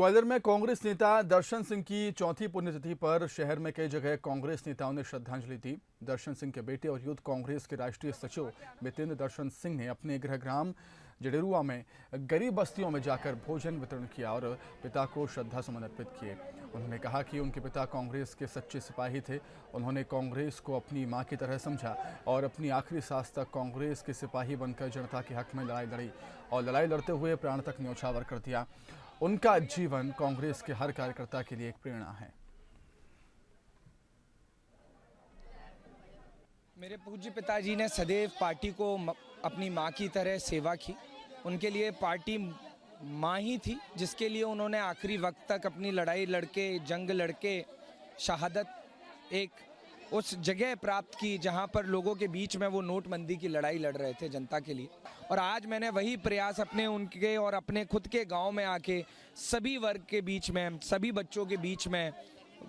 ग्वालियर में कांग्रेस नेता दर्शन सिंह की चौथी पुण्यतिथि पर शहर में कई जगह कांग्रेस नेताओं ने श्रद्धांजलि दी। दर्शन सिंह के बेटे और यूथ कांग्रेस के राष्ट्रीय सचिव मितेंद्र दर्शन सिंह ने अपने गृहग्राम जडेरुआ में गरीब बस्तियों में जाकर भोजन वितरण किया और पिता को श्रद्धा सुमन अर्पित किए। उन्होंने कहा कि उनके पिता कांग्रेस के सच्चे सिपाही थे। उन्होंने कांग्रेस को अपनी मां की तरह समझा और अपनी आखिरी सांस तक कांग्रेस के सिपाही बनकर जनता के हक में लड़ाई लड़ी और लड़ाई लड़ते हुए प्राण तक न्यौछावर कर दिया। उनका जीवन कांग्रेस के हर कार्यकर्ता के लिए एक प्रेरणा है। मेरे पूज्य पिताजी ने सदैव पार्टी को अपनी मां की तरह सेवा की। उनके लिए पार्टी मां ही थी, जिसके लिए उन्होंने आखिरी वक्त तक अपनी लड़ाई लड़के, जंग लड़के, शहादत एक उस जगह प्राप्त की जहां पर लोगों के बीच में वो नोटबंदी की लड़ाई लड़ रहे थे जनता के लिए। और आज मैंने वही प्रयास अपने उनके और अपने खुद के गांव में आके सभी वर्ग के बीच में, सभी बच्चों के बीच में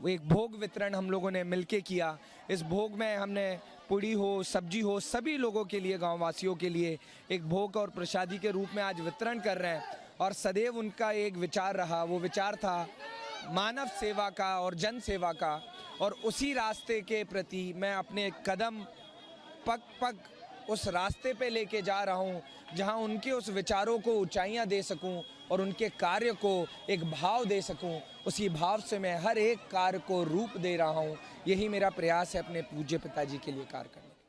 एक भोग वितरण हम लोगों ने मिलके किया। इस भोग में हमने पूड़ी हो, सब्जी हो, सभी लोगों के लिए, गांव वासियों के लिए एक भोग और प्रसादी के रूप में आज वितरण कर रहे हैं। और सदैव उनका एक विचार रहा, वो विचार था मानव सेवा का और जन सेवा का। और उसी रास्ते के प्रति मैं अपने कदम पग पग उस रास्ते पे लेके जा रहा हूँ, जहाँ उनके उस विचारों को ऊंचाइयाँ दे सकूँ और उनके कार्य को एक भाव दे सकूँ। उसी भाव से मैं हर एक कार्य को रूप दे रहा हूँ। यही मेरा प्रयास है अपने पूज्य पिताजी के लिए कार्य करना।